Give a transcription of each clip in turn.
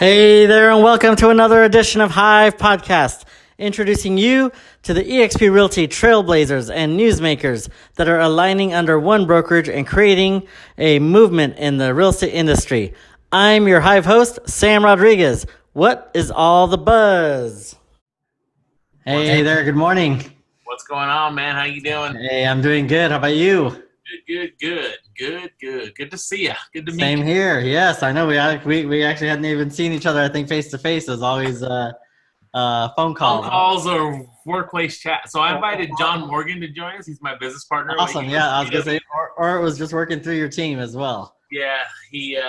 Hey there, and welcome to another edition of HiiVE Podcast, introducing you to the eXp Realty trailblazers and newsmakers that are aligning under one brokerage and creating a movement in the real estate industry. I'm your HiiVE host, Sam Rodriguez. What is all the buzz? Hey there, good morning. What's going on, man? How you doing? Hey, I'm doing good. How about you? Good to see you. Good to meet Same you. here. Yes, I know. We actually hadn't even seen each other. I think face to face is always phone Phone calls. calls or workplace chat. So I invited John Morgan to join us. He's my business partner. Awesome. Yeah, I was gonna say, or it was just working through your team as well. Yeah, he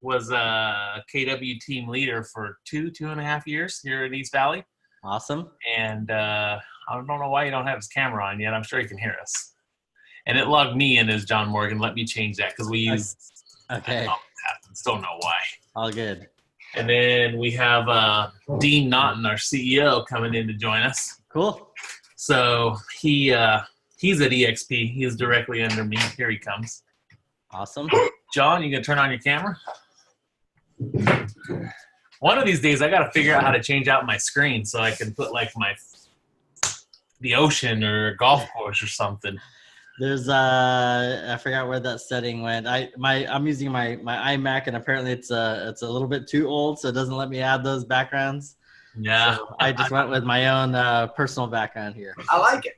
was a KW team leader for two and a half years here in East Valley. Awesome. And I don't know why you don't have his camera on yet. I'm sure he can hear us. And it logged me in as John Morgan. Let me change that because we use. Okay. Don't know why. All good. And then we have Dean Naughton, our CEO, coming in to join us. Cool. So he's at eXp. He's directly under me. Here he comes. Awesome. John, you gonna turn on your camera? One of these days, I gotta figure out how to change out my screen so I can put like the ocean or a golf course or something. There's I forgot where that setting went. I'm using my iMac, and apparently it's a little bit too old, so it doesn't let me add those backgrounds. Yeah. So I just went with my own personal background here. I like it.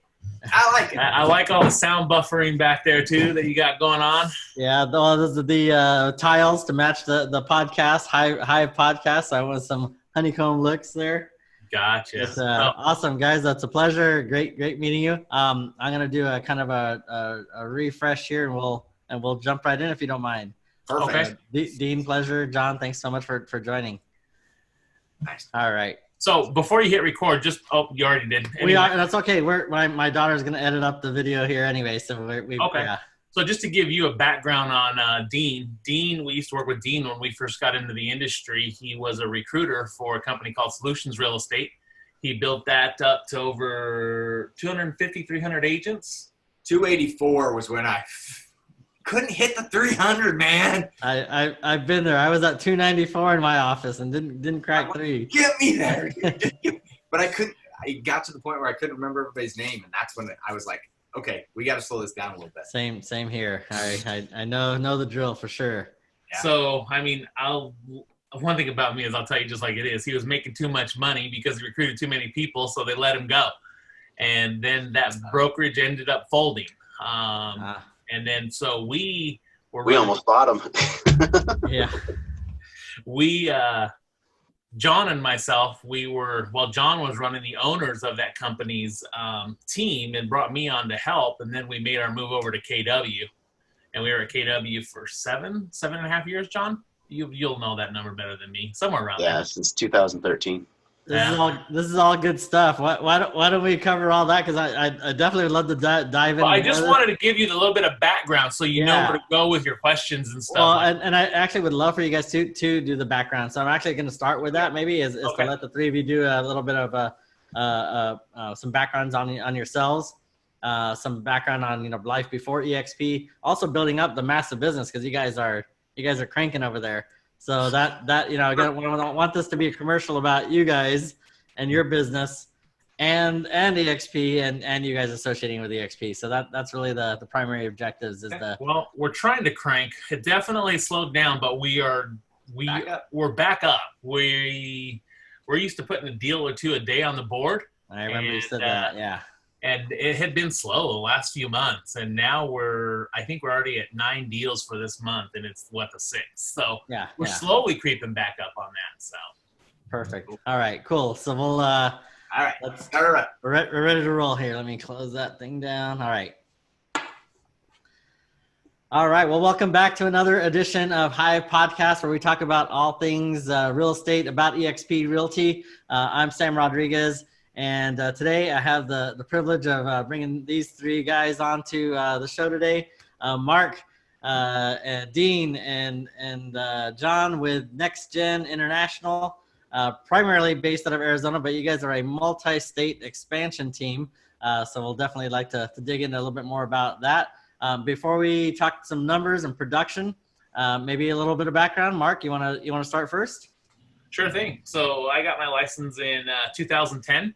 I like all the sound buffering back there too that you got going on. Yeah, those are the tiles to match the podcast, HiiVE Podcast. I want some honeycomb looks there. Gotcha. It's awesome, guys. That's a pleasure. Great meeting you. I'm gonna do a kind of a refresh here, and we'll jump right in if you don't mind. Perfect. Okay. Dean, pleasure. John, thanks so much for joining. Nice. All right. So before you hit record, you already did. Anyway. We are. That's okay. My daughter's gonna edit up the video here anyway, so we okay. Yeah. So just to give you a background on Dean, we used to work with Dean when we first got into the industry. He was a recruiter for a company called Solutions Real Estate. He built that up to over 250, 300 agents. 284 was when I couldn't hit the 300, man. I've been there. I was at 294 in my office and didn't crack 3. Get me there. But I couldn't. I got to the point where I couldn't remember everybody's name, and that's when I was like, okay, we got to slow this down a little bit. Same here. I know the drill for sure. Yeah. So, I mean, one thing about me is I'll tell you just like it is. He was making too much money because he recruited too many people, so they let him go. And then that brokerage ended up folding. And then so we almost bought him. Yeah. John and myself, John was running the owners of that company's team and brought me on to help. And then we made our move over to KW. And we were at KW for seven and a half years, John. You'll know that number better than me. Somewhere around there. Yeah, since 2013. This is all good stuff. Why don't we cover all that? Because I definitely would love to dive in. Well, I just wanted to give you a little bit of background so you know where to go with your questions and stuff. Well, and I actually would love for you guys to do the background. So I'm actually going to start with that. Maybe is Okay. to let the three of you do a little bit of some backgrounds on yourselves, some background on life before eXp, also building up the massive business because you guys are cranking over there. So that again, I don't want this to be a commercial about you guys and your business and eXp and you guys associating with eXp. So that's really the primary objectives Well, we're trying to crank. It definitely slowed down, but we're back up. We're used to putting a deal or two a day on the board. I remember you said that. Yeah. And it had been slow the last few months, and now I think we're already at 9 deals for this month, and it's the 6th. So we're slowly creeping back up on that. So perfect. All right, cool. So we'll all right. We're ready to roll here. Let me close that thing down. All right. Well, welcome back to another edition of HiiVE Podcast, where we talk about all things real estate, about eXp Realty. I'm Sam Rodriguez. And today I have the privilege of bringing these three guys onto the show today. Mark, Dean, and John with NeXgen International, primarily based out of Arizona, but you guys are a multi-state expansion team. So we'll definitely like to dig into a little bit more about that. Before we talk some numbers and production, maybe a little bit of background. Mark, you want to start first? Sure thing. So I got my license in 2010.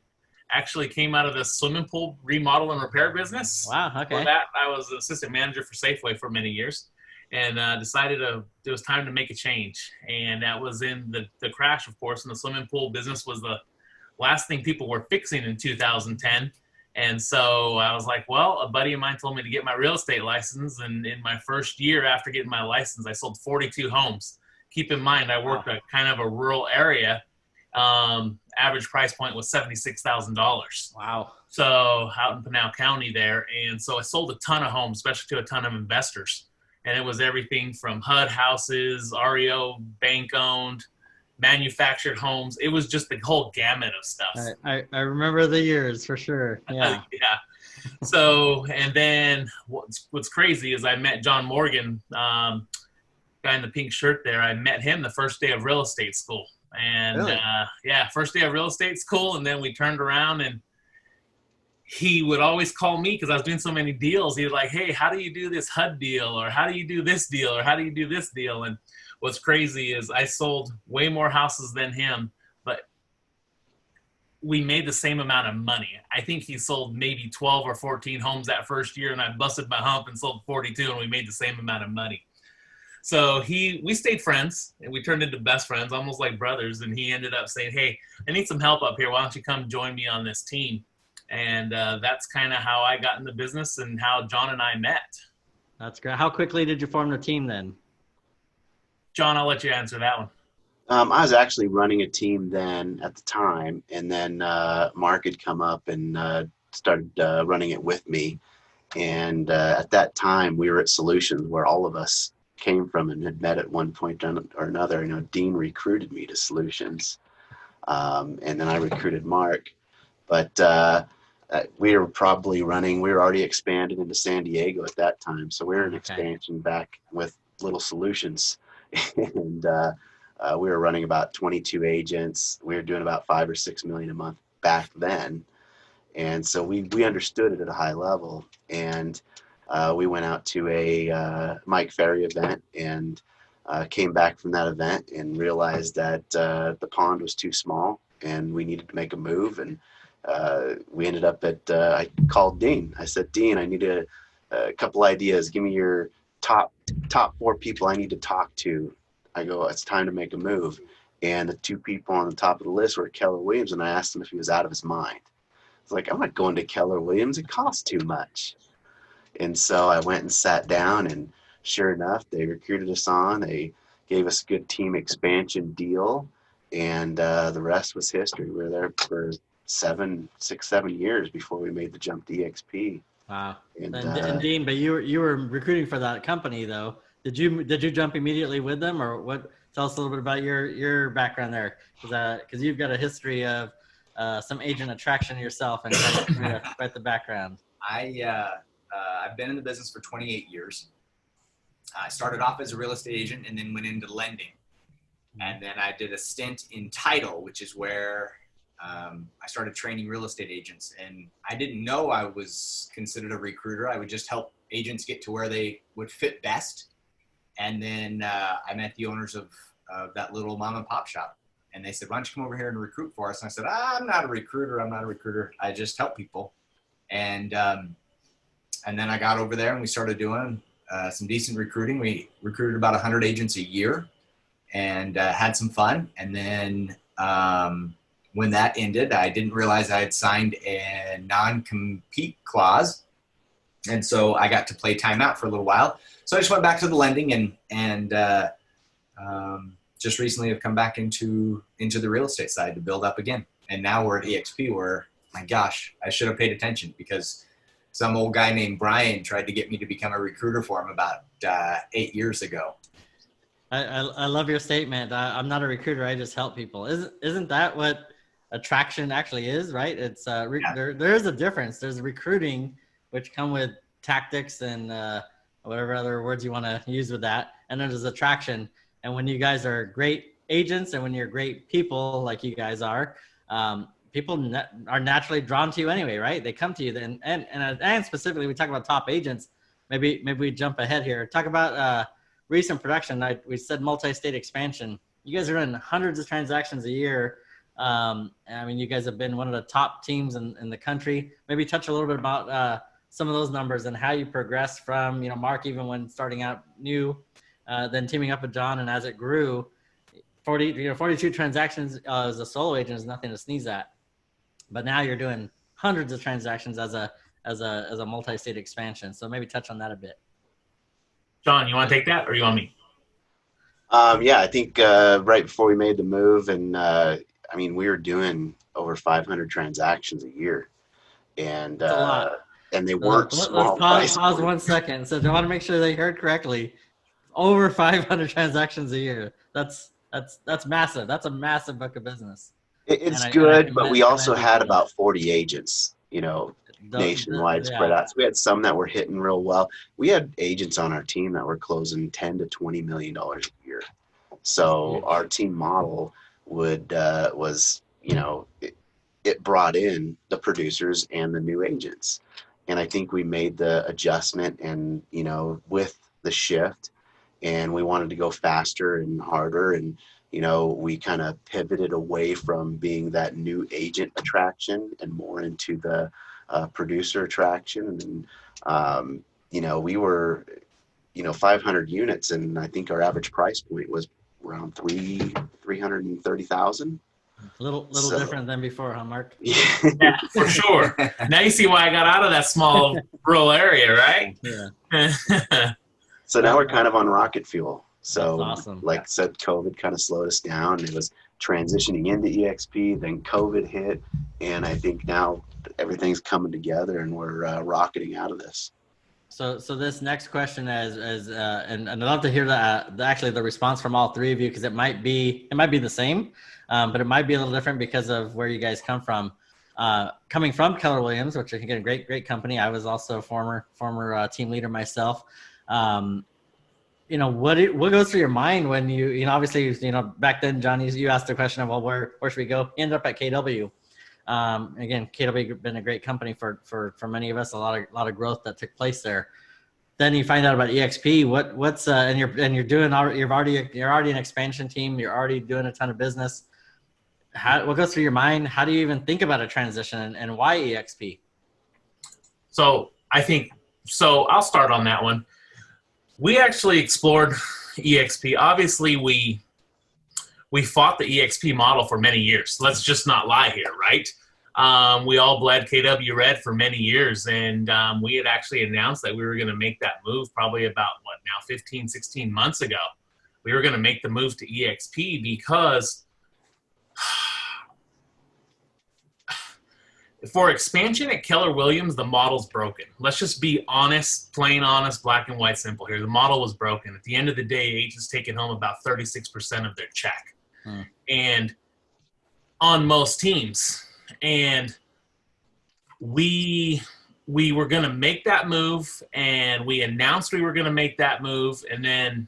Actually came out of the swimming pool remodel and repair business. Wow. For Okay. that, I was an assistant manager for Safeway for many years, and decided it was time to make a change. And that was in the crash, of course, and the swimming pool business was the last thing people were fixing in 2010. And so I was like, well, a buddy of mine told me to get my real estate license. And in my first year after getting my license, I sold 42 homes. Keep in mind, I worked at kind of a rural area. Average price point was $76,000. Wow. So out in Pinal County there. And so I sold a ton of homes, especially to a ton of investors. And it was everything from HUD houses, REO, bank owned, manufactured homes. It was just the whole gamut of stuff. I remember the years for sure. Yeah. Yeah. So, and then what's crazy is I met John Morgan, guy in the pink shirt there. I met him the first day of real estate school. And Really? first day of real estate school. And then we turned around and he would always call me because I was doing so many deals. He was like, hey, how do you do this HUD deal? Or how do you do this deal? Or how do you do this deal? And what's crazy is I sold way more houses than him, but we made the same amount of money. I think he sold maybe 12 or 14 homes that first year, and I busted my hump and sold 42, and we made the same amount of money. So we stayed friends, and we turned into best friends, almost like brothers. And he ended up saying, hey, I need some help up here. Why don't you come join me on this team? And that's kind of how I got in the business and how John and I met. That's great. How quickly did you form the team then? John, I'll let you answer that one. I was actually running a team then at the time, and then Mark had come up and started running it with me. And at that time, we were at Solutions, where all of us came from and had met at one point or another. You know, Dean recruited me to Solutions, and then I recruited Mark. But we were probably running. We were already expanded into San Diego at that time, so we were in expansion back with Little Solutions. And we were running about 22 agents. We were doing about $5 or $6 million a month back then. And so we understood it at a high level. And we went out to a Mike Ferry event and came back from that event and realized that the pond was too small and we needed to make a move. And we ended up I called Dean. I said, Dean, I need a couple ideas. Give me your top 4 people I need to talk to. I go, it's time to make a move. And the 2 people on the top of the list were Keller Williams, and I asked him if he was out of his mind. I was like, I'm not going to Keller Williams. It costs too much. And so I went and sat down, and sure enough, they recruited us on. They gave us a good team expansion deal, and the rest was history. We were there for 7 years before we made the jump to eXp. Wow. Uh, And Dean, but you were recruiting for that company though. Did you jump immediately with them, or what? Tell us a little bit about your background there, because you've got a history of some agent attraction yourself and quite the background. I've been in the business for 28 years. I started off as a real estate agent and then went into lending, and then I did a stint in title, which is where I started training real estate agents. And I didn't know I was considered a recruiter. I would just help agents get to where they would fit best. And then I met the owners of that little mom and pop shop. And they said, why don't you come over here and recruit for us? And I said, I'm not a recruiter. I just help people. And then I got over there and we started doing some decent recruiting. We recruited about 100 agents a year and had some fun. And then when that ended, I didn't realize I had signed a non-compete clause. And so I got to play timeout for a little while. So I just went back to the lending and just recently have come back into the real estate side to build up again. And now we're at eXp where, my gosh, I should have paid attention because some old guy named Brian tried to get me to become a recruiter for him about 8 years ago. I love your statement. I'm not a recruiter. I just help people. Isn't that what attraction actually is, right? It's there is a difference. There's recruiting, which come with tactics and whatever other words you want to use with that. And then there's attraction. And when you guys are great agents and when you're great people like you guys are, people are naturally drawn to you anyway, right? They come to you. And specifically, we talk about top agents. Maybe we jump ahead here. Talk about recent production. We said multi-state expansion. you guys are doing hundreds of transactions a year. I mean, you guys have been one of the top teams in the country. Maybe touch a little bit about some of those numbers and how you progressed from, Mark, even when starting out new, then teaming up with John, and as it grew, 42 transactions as a solo agent is nothing to sneeze at. But now you're doing hundreds of transactions as a multi-state expansion. So maybe touch on that a bit. John, you want to take that, or you want me? Yeah, I think right before we made the move, and I mean, we were doing over 500 transactions a year, and That's a lot. And they weren't small. Let's pause 1 second. So I want to make sure they heard correctly. Over 500 transactions a year. That's massive. That's a massive book of business. It's good, but we also had about 40 agents, nationwide spread out. So we had some that were hitting real well. We had agents on our team that were closing $10 to $20 million a year. So our team model was it brought in the producers and the new agents. And I think we made the adjustment and, with the shift, and we wanted to go faster and harder. And, we kind of pivoted away from being that new agent attraction and more into the producer attraction. And, we were, 500 units, and I think our average price point was around $330,000. A little different than before, huh, Mark? Yeah, for sure. Now you see why I got out of that small rural area, right? Yeah. So now we're kind of on rocket fuel. So, that's awesome. Like I said, COVID kind of slowed us down. It was transitioning into eXp, then COVID hit, and I think now everything's coming together, and we're rocketing out of this. So this next question is and I'd love to hear the response from all three of you, because it might be the same, but it might be a little different because of where you guys come from. Coming from Keller Williams, which I think is a great company. I was also a former team leader myself. What goes through your mind when you obviously back then, John, you asked the question of, well, where should we go? You ended up at KW. Again, KW has been a great company for many of us. A lot of growth that took place there. Then you find out about eXp. You're already an expansion team. You're already doing a ton of business. What goes through your mind? How do you even think about a transition, and why eXp? So I'll start on that one. We actually explored eXp. Obviously, we fought the eXp model for many years. Let's just not lie here, right? We all bled KW red for many years, and we had actually announced that we were going to make that move probably about, 15, 16 months ago. We were going to make the move to eXp because for expansion at Keller Williams, the model's broken. Let's just be honest, plain honest, black and white, simple here. The model was broken. At the end of the day, agents taking home about 36% of their check. And on most teams. And we were going to make that move, and we announced we were going to make that move. And then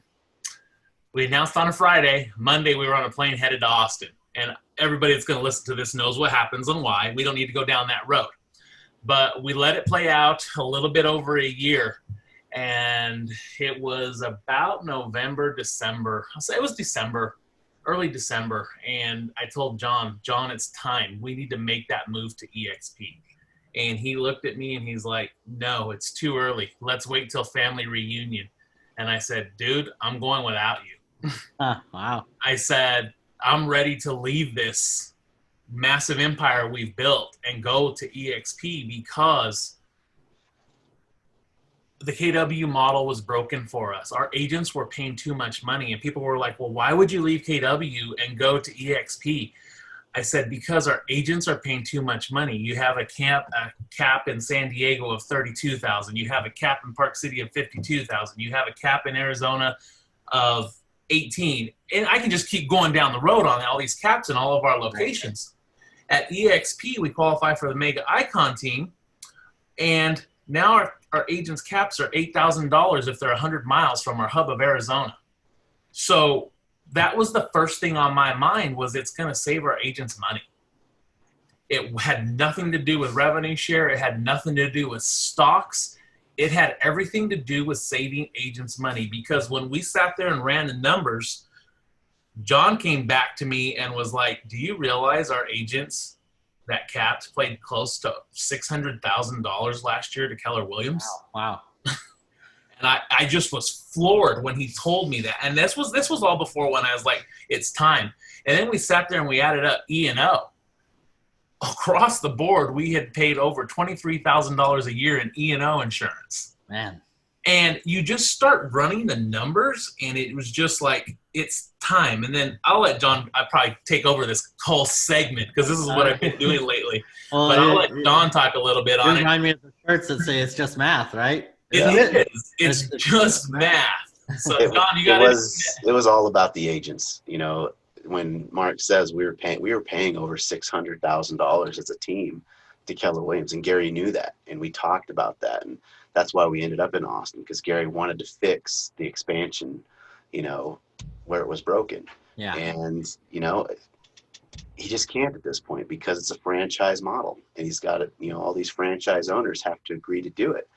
we announced on a Friday. Monday, we were on a plane headed to Austin. And everybody that's going to listen to this knows what happens and why. We don't need to go down that road. But we let it play out a little bit over a year. And it was about November, December. I'll say it was December, early December. And I told John, it's time. We need to make that move to eXp. And he looked at me and he's like, no, it's too early. Let's wait till family reunion. And I said, dude, I'm going without you. Wow. I said, I'm ready to leave this massive empire we've built and go to eXp because the KW model was broken for us. Our agents were paying too much money, and people were like, well, why would you leave KW and go to eXp? I said, because our agents are paying too much money. You have a cap in San Diego of $32,000. You have a cap in Park City of $52,000. You have a cap in Arizona of 18, and I can just keep going down the road on all these caps in all of our locations. At eXp, we qualify for the Mega Icon team, and now our agents' caps are $8,000 if they're 100 miles from our hub of Arizona. So that was the first thing on my mind, was it's going to save our agents money. It had nothing to do with revenue share. It had nothing to do with stocks. It had everything to do with saving agents money, because when we sat there and ran the numbers, John came back to me and was like, do you realize our agents that capped played close to $600,000 last year to Keller Williams? Wow. And I just was floored when he told me that. And this was all before when I was like, it's time. And then we sat there and we added up E&O. Across the board, we had paid over $23,000 a year in E&O insurance. Man. And you just start running the numbers, and it was just like, it's time. And then I'll let John, I probably take over this whole segment because this is what I've been doing lately. Well, but I'll let John talk a little bit on it. Remind me of the shirts that say it's just math, right? It is. It's just math. So John, you got it was all about the agents. You know, when Mark says we were paying over $600,000 as a team to Keller Williams, and Gary knew that, and we talked about that, and that's why we ended up in Austin, because Gary wanted to fix the expansion, you know, where it was broken. Yeah. And, you know, he just can't at this point because it's a franchise model, and he's got it, you know, all these franchise owners have to agree to do it.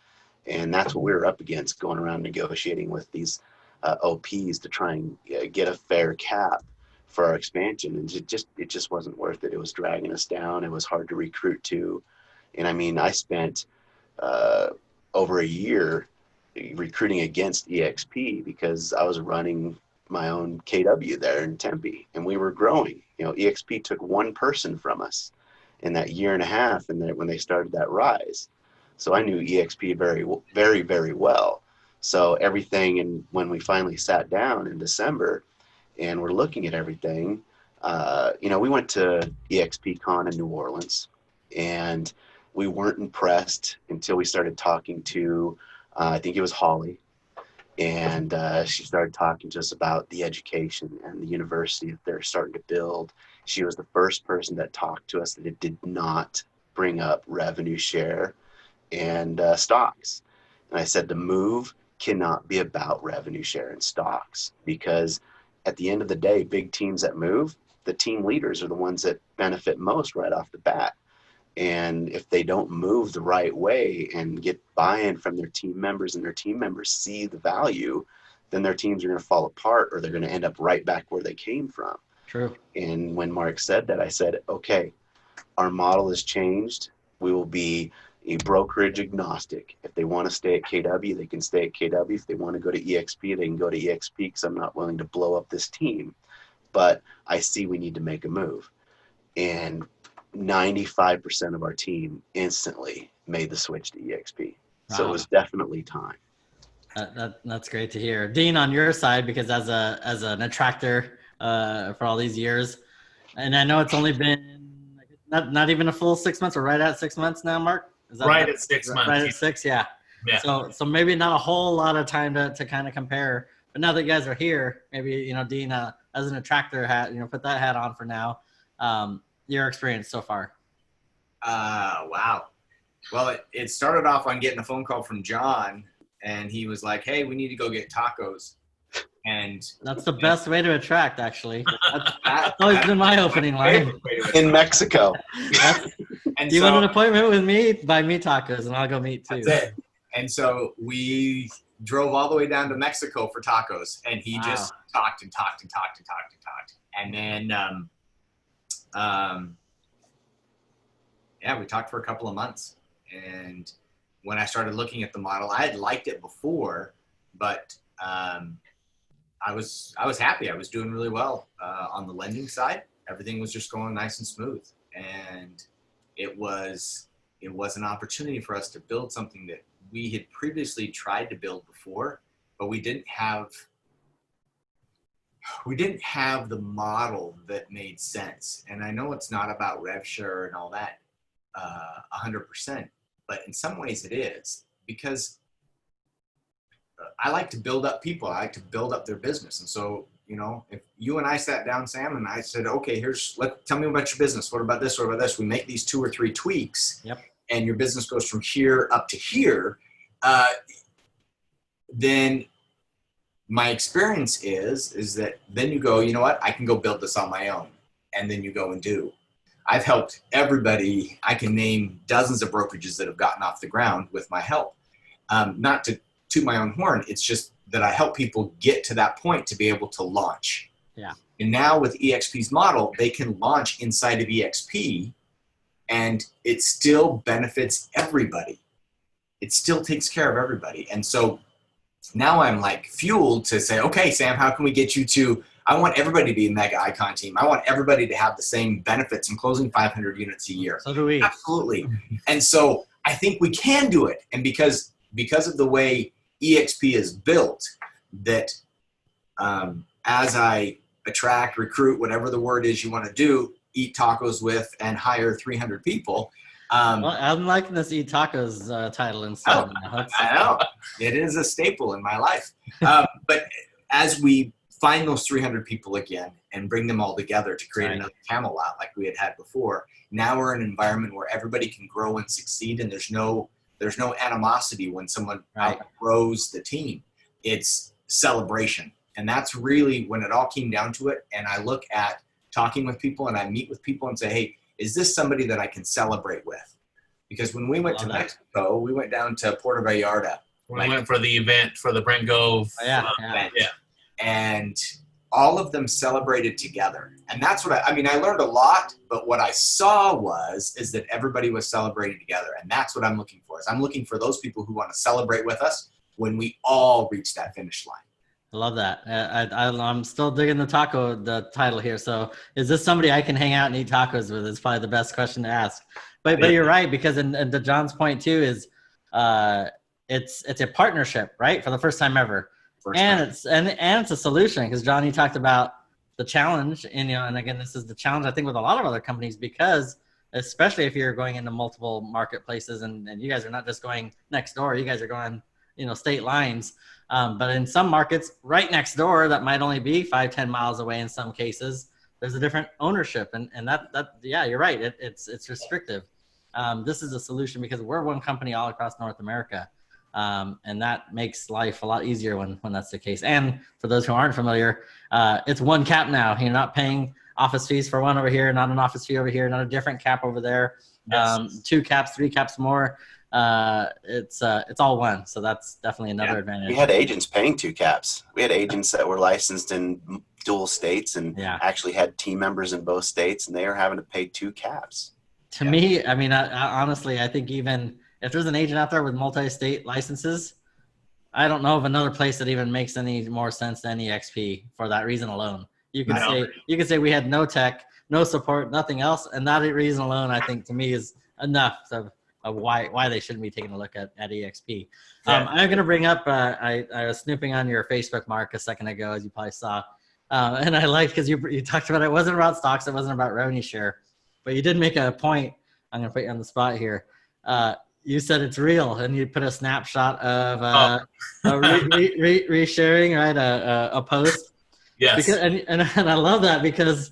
And that's what we were up against, going around negotiating with these OPs to try and get a fair cap for our expansion. And it just wasn't worth it. It was dragging us down. It was hard to recruit to. And I mean, I spent over a year recruiting against eXp because I was running my own KW there in Tempe, and we were growing. You know, eXp took one person from us in that year and a half, and then when they started that rise. So I knew eXp very, very, very well. So everything, and when we finally sat down in December and we're looking at everything, you know, we went to eXp Con in New Orleans, and we weren't impressed until we started talking to, I think it was Holly, and she started talking to us about the education and the university that they're starting to build. She was the first person that talked to us that it did not bring up revenue share and stocks. And I said, the move cannot be about revenue share and stocks, because at the end of the day, big teams that move, the team leaders are the ones that benefit most right off the bat. And if they don't move the right way and get buy-in from their team members, and their team members see the value, then their teams are going to fall apart, or they're going to end up right back where they came from. True. And when Mark said that, I said, okay, our model has changed. We will be a brokerage agnostic. If they want to stay at KW, they can stay at KW. If they want to go to eXp, they can go to eXp, because I'm not willing to blow up this team. But I see we need to make a move. And 95% of our team instantly made the switch to eXp. So Wow. it was definitely time. That's great to hear. Dean, on your side, because as an attractor for all these years, and I know it's only been not even a full 6 months, or right at 6 months now, Mark? Is that right at 6 months. Right at 6, yeah. Yeah. So maybe not a whole lot of time to kind of compare. But now that you guys are here, maybe, you know, Dean, as an attractor hat, you know, put that hat on for now. Your experience so far. Wow. Well, it started off on getting a phone call from John, and he was like, hey, we need to go get tacos. And That's the best way to attract, actually. That's always been my opening line. In Mexico. And You so, want an appointment with me? Buy me tacos, and I'll go meet too. that's it. And so we drove all the way down to Mexico for tacos, and he just talked and talked and talked and talked and talked. And then, yeah, we talked for a couple of months. And when I started looking at the model, I had liked it before, but I was happy. I was doing really well on the lending side. Everything was just going nice and smooth, and it was an opportunity for us to build something that we had previously tried to build before, but we didn't have the model that made sense. And I know it's not about rev share and all that 100%, but in some ways it is, because I like to build up people. I like to build up their business. And so, you know, if you and I sat down, Sam, and I said, okay, tell me about your business. What about this? What about this? We make these 2 or 3 tweaks. Yep. And your business goes from here up to here. Then my experience is that then you go, you know what? I can go build this on my own. And then you go and do. I've helped everybody. I can name dozens of brokerages that have gotten off the ground with my help. Not to toot my own horn. It's just that I help people get to that point to be able to launch. Yeah. And now with eXp's model, they can launch inside of eXp and it still benefits everybody. It still takes care of everybody. And so now I'm like fueled to say, okay, Sam, how can we get you to, I want everybody to be a mega icon team. I want everybody to have the same benefits and closing 500 units a year. So do we. Absolutely. And so I think we can do it. And because of the way eXp is built, that as I attract, recruit, whatever the word is you want to do, eat tacos with, and hire 300 people. Well, I'm liking this eat tacos title instead. I know. It is a staple in my life. But as we find those 300 people again and bring them all together to create another Camelot like we had before, now we're in an environment where everybody can grow and succeed, and there's no animosity when someone outgrows the team. It's celebration. And that's really when it all came down to it. And I look at talking with people and I meet with people and say, hey, is this somebody that I can celebrate with? Because when we went to Mexico, we went down to Puerto Vallarta. We went for the event for the Brent Gove event. And all of them celebrated together. And that's what I mean, I learned a lot, but what I saw is that everybody was celebrating together. And that's what I'm looking for. I'm looking for those people who want to celebrate with us when we all reach that finish line. I love that. I'm still digging the title here. So is this somebody I can hang out and eat tacos with? Is probably the best question to ask. But you're right, because and to John's point too is it's a partnership, right? For the first time ever. It's a solution, because John, you talked about the challenge, and again, this is the challenge I think with a lot of other companies, because especially if you're going into multiple marketplaces and you guys are not just going next door, you guys are going state lines. But in some markets right next door, that might only be 5-10 miles away in some cases, there's a different ownership. And that you're right. It's restrictive. This is a solution because we're one company all across North America. And that makes life a lot easier when that's the case. And for those who aren't familiar, it's one cap now. You're not paying office fees for one over here, not an office fee over here, not a different cap over there. Yes. 2 caps, 3 caps more. It's all one. So that's definitely another advantage. We had agents paying 2 caps. We had agents that were licensed in dual states and actually had team members in both states, and they are having to pay 2 caps. To me, I mean, I honestly, I think even if there's an agent out there with multi-state licenses, I don't know of another place that even makes any more sense than eXp for that reason alone. You can say we had no tech, no support, nothing else, and that reason alone, I think, to me, is enough of why they shouldn't be taking a look at eXp. I'm going to bring up, I was snooping on your Facebook, Mark, a second ago, as you probably saw. And I liked, because you talked about it wasn't about stocks, it wasn't about revenue share, but you did make a point. I'm going to put you on the spot here. You said it's real, and you put a snapshot of resharing, right? A post. Yes. Because, and I love that, because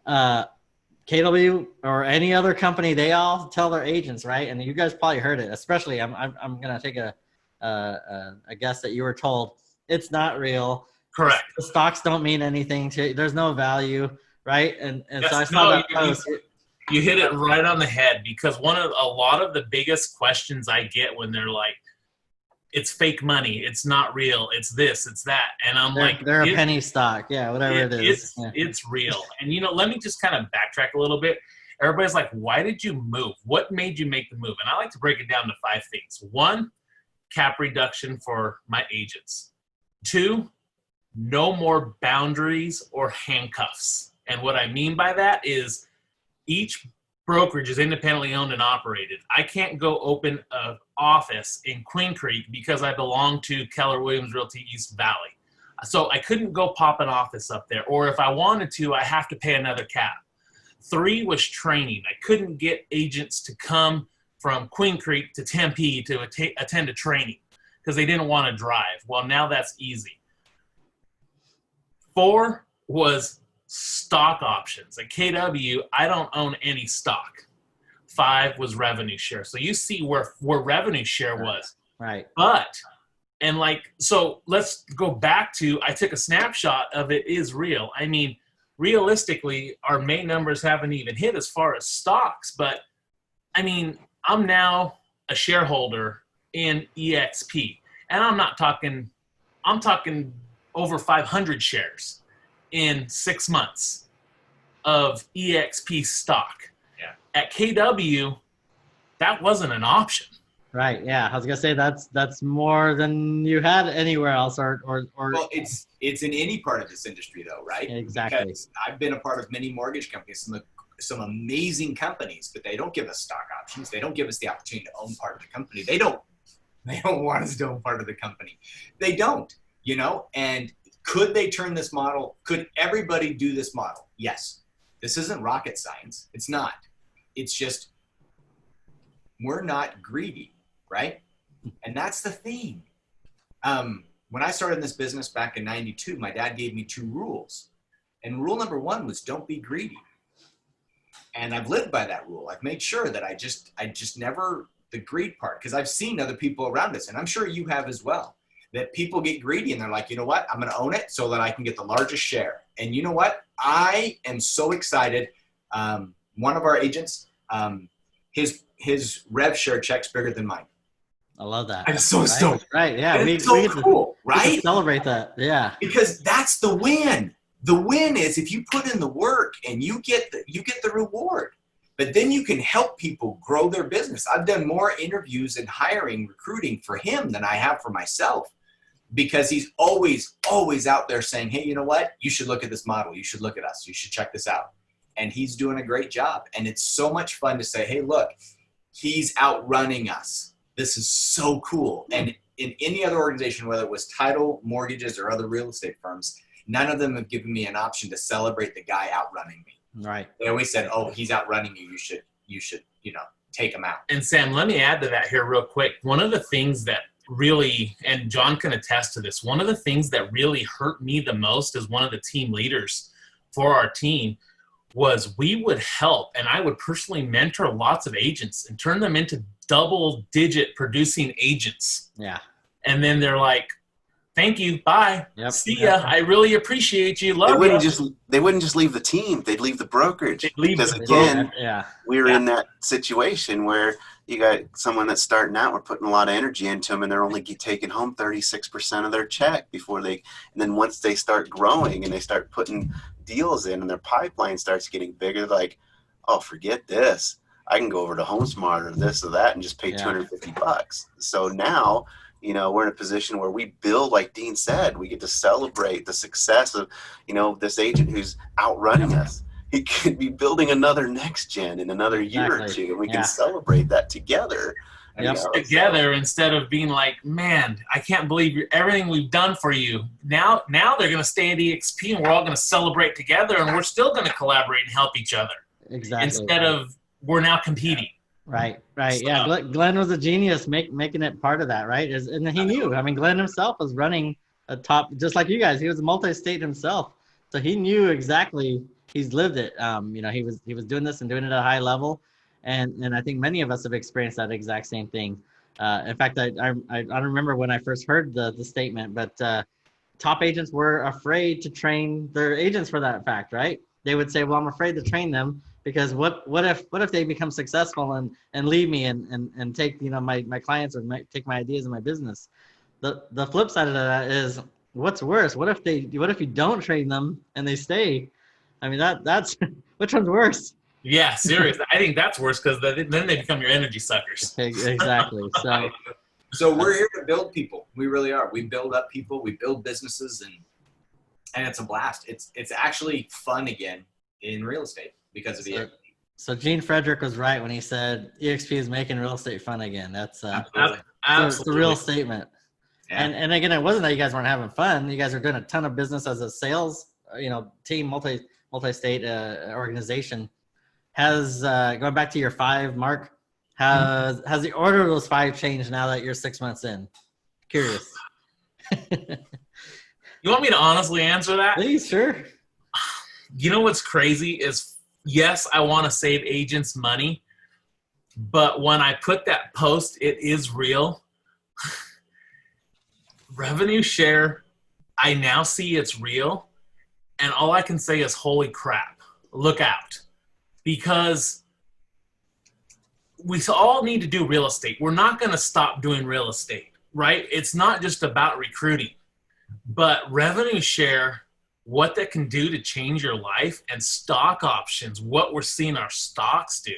KW or any other company, they all tell their agents, right? And you guys probably heard it. Especially, I'm going to take a guess that you were told it's not real. Correct. The stocks don't mean anything to you. There's no value, right? And yes, so I saw that post. You hit it right on the head, because a lot of the biggest questions I get when they're like, it's fake money, it's not real, it's this, it's that. And I'm they're a penny stock. Yeah, whatever it is. It's real. And, let me just kind of backtrack a little bit. Everybody's like, why did you move? What made you make the move? And I like to break it down to 5 things. 1, cap reduction for my agents. 2, no more boundaries or handcuffs. And what I mean by that is, each brokerage is independently owned and operated. I can't go open an office in Queen Creek because I belong to Keller Williams Realty East Valley. So I couldn't go pop an office up there. Or if I wanted to, I have to pay another cap. 3 was training. I couldn't get agents to come from Queen Creek to Tempe to attend a training because they didn't want to drive. Well, now that's easy. 4 was stock options. At KW, I don't own any stock. 5 was revenue share. So you see where revenue share was. Right. So let's go back to, I took a snapshot of it is real. I mean, realistically, our main numbers haven't even hit as far as stocks, but I mean, I'm now a shareholder in eXp, and I'm talking over 500 shares. in 6 months of eXp stock. Yeah. At KW, that wasn't an option. Right. Yeah. I was gonna say that's more than you had anywhere else, or. Well, it's in any part of this industry, though, right? Exactly. Because I've been a part of many mortgage companies, some amazing companies, but they don't give us stock options. They don't give us the opportunity to own part of the company. They don't want us to own part of the company. They don't, you know. And could they turn this model? Could everybody do this model? Yes. This isn't rocket science. It's not. It's just we're not greedy, right? And that's the thing. When I started in this business back in '92, my dad gave me 2 rules. And rule number 1 was don't be greedy. And I've lived by that rule. I've made sure that I just never the greed part, because I've seen other people around us, and I'm sure you have as well, that people get greedy and they're like, you know what, I'm going to own it so that I can get the largest share. And you know what? I am so excited. One of our agents, his rev share check's bigger than mine. I love that. I'm so stoked. Right. Yeah. It's so cool, we right? can celebrate that. Yeah. Because that's the win. The win is if you put in the work and you get the reward, but then you can help people grow their business. I've done more interviews and hiring, recruiting for him than I have for myself, because he's always out there saying, hey, you know what? You should look at this model. You should look at us. You should check this out. And he's doing a great job. And it's so much fun to say, hey, look, he's outrunning us. This is so cool. And in any other organization, whether it was title, mortgages, or other real estate firms, none of them have given me an option to celebrate the guy outrunning me. Right. They always said, oh, he's outrunning you. You should, take him out. And Sam, let me add to that here real quick. One of the things that really, and John can attest to this, one of the things that really hurt me the most as one of the team leaders for our team was we would help, and I would personally mentor lots of agents and turn them into double-digit producing agents. Yeah. And then they're like, thank you, bye, Yep. see ya, I really appreciate you, love you. They wouldn't just leave the team, they'd leave the brokerage. They'd leave because the again, Yeah. we're in that situation where you got someone that's starting out, we're putting a lot of energy into them, and they're only taking home 36% of their check before and then once they start growing and they start putting deals in and their pipeline starts getting bigger, they're like, oh, forget this. I can go over to HomeSmart or this or that and just pay $250. So now, we're in a position where we build, like Dean said, we get to celebrate the success of, this agent who's outrunning us. He could be building another NeXgen in another year or two, and we can celebrate that together. Together, instead of being like, man, I can't believe everything we've done for you. Now they're going to stay at eXp, and we're all going to celebrate together, and we're still going to collaborate and help each other. Exactly. Instead of we're now competing. Right. Yeah. Glenn was a genius making it part of that, right? And he knew. I mean, Glenn himself was running a top, just like you guys. He was a multi-state himself, so he knew exactly. He's lived it. He was doing this and doing it at a high level, and I think many of us have experienced that exact same thing. In fact, I don't remember when I first heard the statement, but top agents were afraid to train their agents for that fact, right? They would say, "Well, I'm afraid to train them." Because what if they become successful and leave me and take my clients or take my ideas in my business? The flip side of that is what's worse? What if you don't train them and they stay? I mean that's which one's worse? Yeah, seriously, I think that's worse because then they become your energy suckers. Exactly. So we're here to build people. We really are. We build up people. We build businesses, and it's a blast. It's actually fun again in real estate. Because of EXP. So Gene Frederick was right when he said EXP is making real estate fun again. That's absolutely the real statement. Yeah. And again, it wasn't that you guys weren't having fun. You guys are doing a ton of business as a sales, team, multi-state organization. Has going back to your 5, Mark, has the order of those 5 changed now that you're 6 months in? Curious. You want me to honestly answer that? Please, sure. You know what's crazy is, yes, I want to save agents money, but when I put that post, it is real. Revenue share, I now see it's real, and all I can say is, holy crap, look out. Because we all need to do real estate. We're not going to stop doing real estate, right? It's not just about recruiting, but revenue share what that can do to change your life, and stock options, what we're seeing our stocks do.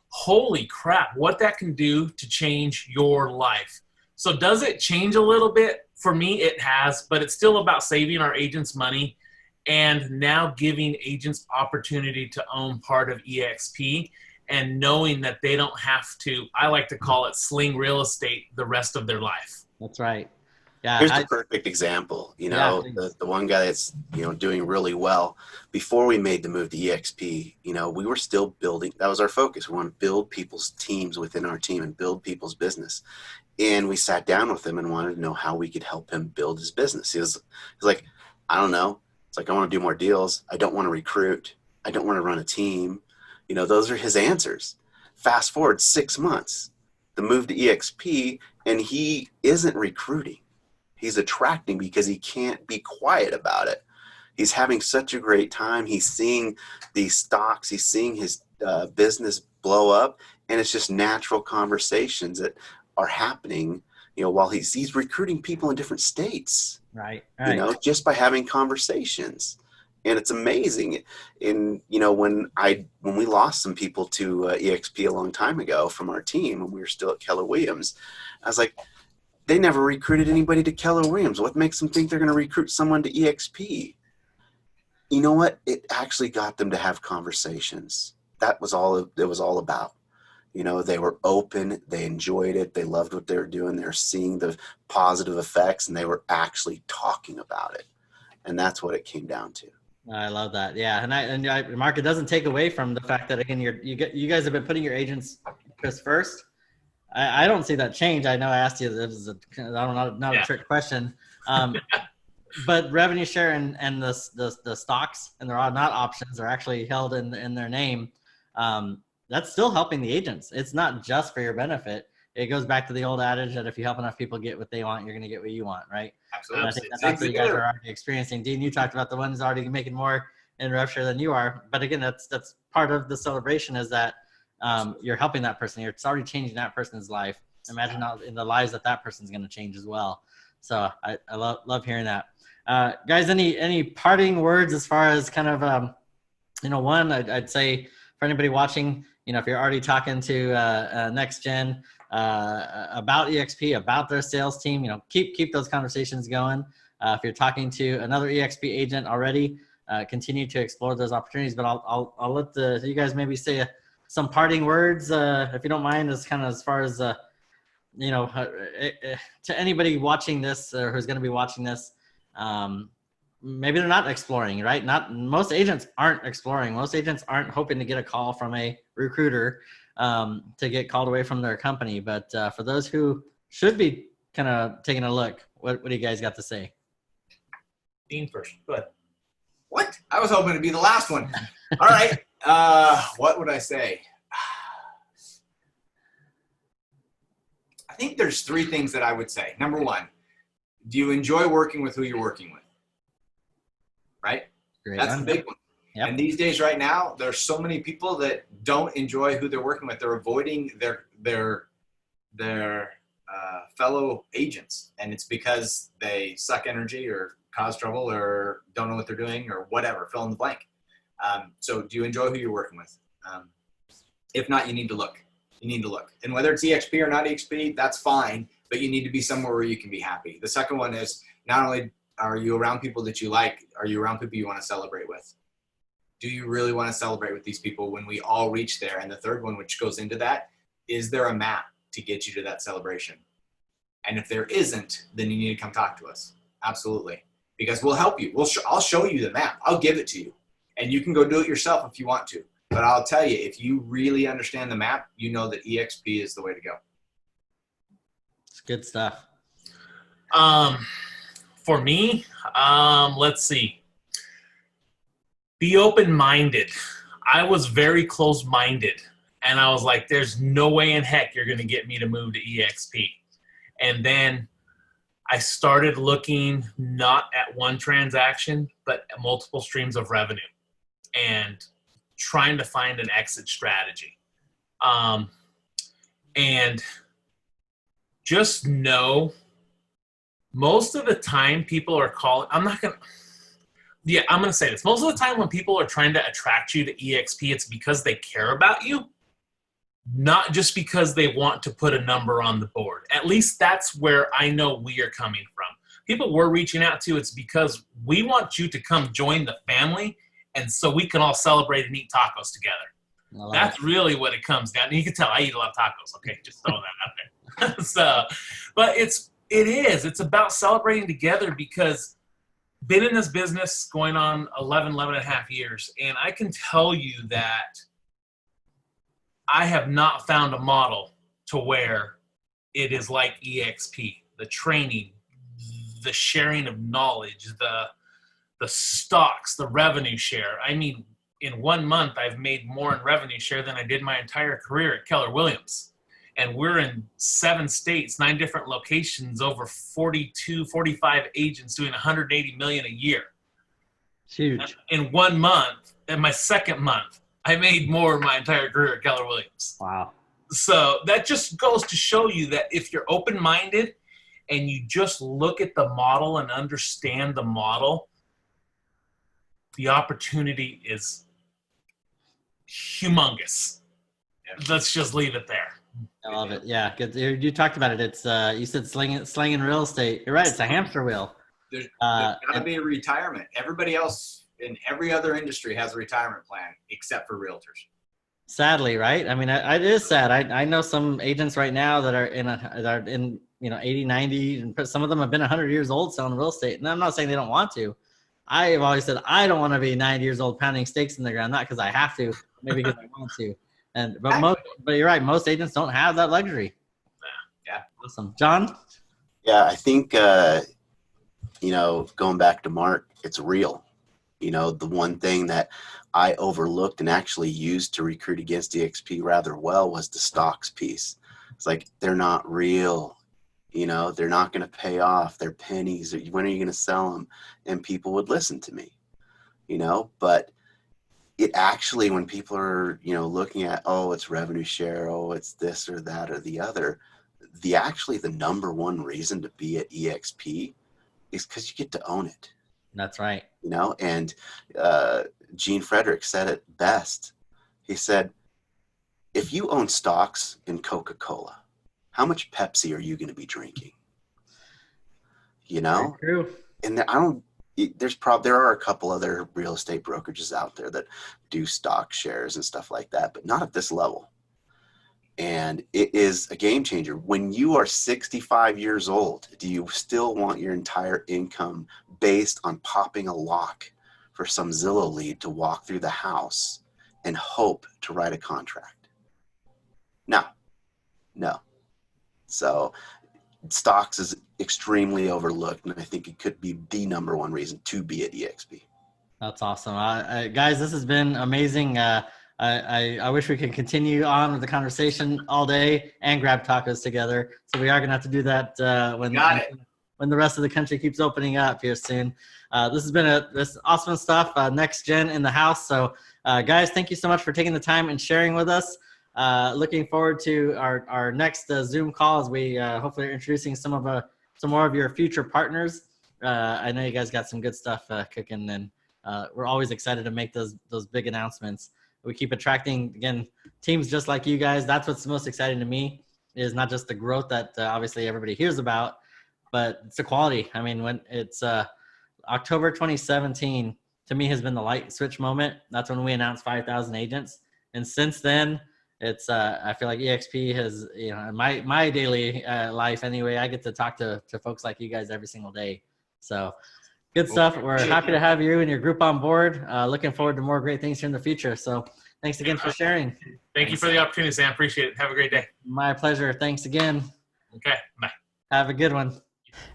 Holy crap, what that can do to change your life. So does it change a little bit? For me, it has, but it's still about saving our agents money and now giving agents opportunity to own part of eXp and knowing that they don't have to, I like to call it, sling real estate the rest of their life. That's right. Yeah. Here's the perfect example. You know, the one guy that's, you know, doing really well. Before we made the move to eXp, you know, we were still building. That was our focus. We want to build people's teams within our team and build people's business. And we sat down with him and wanted to know how we could help him build his business. He was like, I don't know. It's like, I want to do more deals. I don't want to recruit. I don't want to run a team. You know, those are his answers. Fast forward 6 months, the move to eXp, and he isn't recruiting. He's attracting because he can't be quiet about it. He's having such a great time. He's seeing these stocks. He's seeing his business blow up, and it's just natural conversations that are happening, you know, while he's recruiting people in different states. Right. You know, just by having conversations. And it's amazing. And, you know, when we lost some people to eXp a long time ago from our team, and we were still at Keller Williams, I was like, they never recruited anybody to Keller Williams. What makes them think they're going to recruit someone to eXp? You know what? It actually got them to have conversations. That was all it was all about. You know, they were open. They enjoyed it. They loved what they were doing. They were seeing the positive effects, and they were actually talking about it. And that's what it came down to. I love that. Yeah. And Mark, it doesn't take away from the fact that, again, you guys have been putting your agents first. I don't see that change. I know I asked you, this is not a trick question. But revenue share and the stocks, and they're not options, they're actually held in their name. That's still helping the agents. It's not just for your benefit. It goes back to the old adage that if you help enough people get what they want, you're going to get what you want, right? Absolutely. I think that's what you guys are already experiencing. Dean, you talked about the ones already making more in rev share than you are. But again, that's part of the celebration, is that you're helping that person. It's already changing that person's life. Imagine how in the lives that person's going to change as well. So I love hearing that. Guys, any parting words as far as kind of, one, I'd say for anybody watching, if you're already talking to NeXgen about eXp, about their sales team, keep those conversations going. If you're talking to another eXp agent already, continue to explore those opportunities. But I'll let you guys maybe say some parting words, if you don't mind, as far as to anybody watching this or who's going to be watching this. Maybe they're not exploring, right? Most agents aren't exploring. Most agents aren't hoping to get a call from a recruiter to get called away from their company. But for those who should be kind of taking a look, what do you guys got to say? Dean first. Go ahead. What? I was hoping to be the last one. All right. What would I say? I think there's 3 things that I would say. Number 1, do you enjoy working with who you're working with? Right? Great. That's the big one. Yep. And these days right now, there's so many people that don't enjoy who they're working with. They're avoiding their fellow agents. And it's because they suck energy or cause trouble or don't know what they're doing or whatever, fill in the blank. So do you enjoy who you're working with? If not, you need to look. You need to look. And whether it's eXp or not eXp, that's fine, but you need to be somewhere where you can be happy. The second one is, not only are you around people that you like, are you around people you want to celebrate with? Do you really want to celebrate with these people when we all reach there? And the third one, which goes into that, is there a map to get you to that celebration? And if there isn't, then you need to come talk to us. Absolutely. Because we'll help you. I'll show you the map. I'll give it to you. And you can go do it yourself if you want to. But I'll tell you, if you really understand the map, you know that eXp is the way to go. It's good stuff. For me, let's see. Be open-minded. I was very close-minded. And I was like, there's no way in heck you're going to get me to move to eXp. And then I started looking not at one transaction, but at multiple streams of revenue and trying to find an exit strategy. And just know, most of the time people are calling, Yeah, I'm going to say this. Most of the time when people are trying to attract you to eXp, it's because they care about you, not just because they want to put a number on the board. At least that's where I know we are coming from. People we're reaching out to, it's because we want you to come join the family, and so we can all celebrate and eat tacos together. That's really what it comes down to. You can tell I eat a lot of tacos, okay? Just throw that out there. So, but it's about celebrating together, because been in this business going on 11 and a half years, and I can tell you that I have not found a model to where it is like eXp. The training, the sharing of knowledge, the stocks, the revenue share. I mean, in 1 month, I've made more in revenue share than I did my entire career at Keller Williams. And we're in 7 states, 9 different locations, over 45 agents doing $180 million a year. Huge. In 1 month, in my second month, I made more in my entire career at Keller Williams. Wow. So that just goes to show you that if you're open-minded and you just look at the model and understand the model, the opportunity is humongous. Let's just leave it there. I love it. Yeah, good. You talked about it. It's you said slinging real estate. You're right. It's a hamster wheel. There's got to be a retirement. Everybody else in every other industry has a retirement plan except for realtors. Sadly, right? I mean, it is sad. I know some agents right now that are in 80, 90, and some of them have been 100 years old selling real estate. And I'm not saying they don't want to. I have always said I don't want to be 90 years old pounding stakes in the ground, not because I have to, maybe because I want to. But you're right. Most agents don't have that luxury. Yeah. Awesome. John? Yeah, I think, going back to Mark, it's real. The one thing that I overlooked and actually used to recruit against eXp rather well was the stocks piece. It's like, they're not real. They're not going to pay off. They're pennies. When are you going to sell them? And people would listen to me, but it actually, when people are, looking at, oh, it's revenue share, oh, it's this or that or the other, the number one reason to be at eXp is because you get to own it. That's right. And Gene Frederick said it best. He said, if you own stocks in Coca-Cola, how much Pepsi are you going to be drinking? Very true. And there are a couple other real estate brokerages out there that do stock shares and stuff like that, but not at this level. And it is a game changer. When you are 65 years old, do you still want your entire income based on popping a lock for some Zillow lead to walk through the house and hope to write a contract? No. So stocks is extremely overlooked, and I think it could be the number one reason to be at eXp. That's awesome. Guys, this has been amazing. I wish we could continue on with the conversation all day and grab tacos together. So we are going to have to do that when the rest of the country keeps opening up here soon. This has been this awesome stuff. NeXgen in the house. So guys, thank you so much for taking the time and sharing with us. Looking forward to our next Zoom call as we hopefully are introducing some more of your future partners. I know you guys got some good stuff cooking, and we're always excited to make those big announcements. We keep attracting, again, teams just like you guys. That's what's most exciting to me, is not just the growth that obviously everybody hears about, but it's the quality. I mean, when it's October 2017, to me has been the light switch moment. That's when we announced 5,000 agents. And since then, it's I feel like eXp has, in my daily life anyway, I get to talk to folks like you guys every single day. So good stuff. We're happy to have you and your group on board. Looking forward to more great things here in the future. So thanks again for sharing. Thank you for the opportunity, Sam. Appreciate it. Have a great day. My pleasure. Thanks again. Okay. Bye. Have a good one.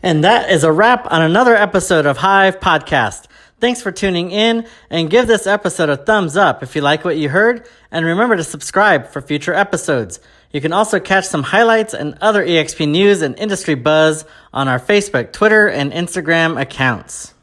And that is a wrap on another episode of HiiVE Podcast. Thanks for tuning in, and give this episode a thumbs up if you like what you heard, and remember to subscribe for future episodes. You can also catch some highlights and other eXp news and industry buzz on our Facebook, Twitter, and Instagram accounts.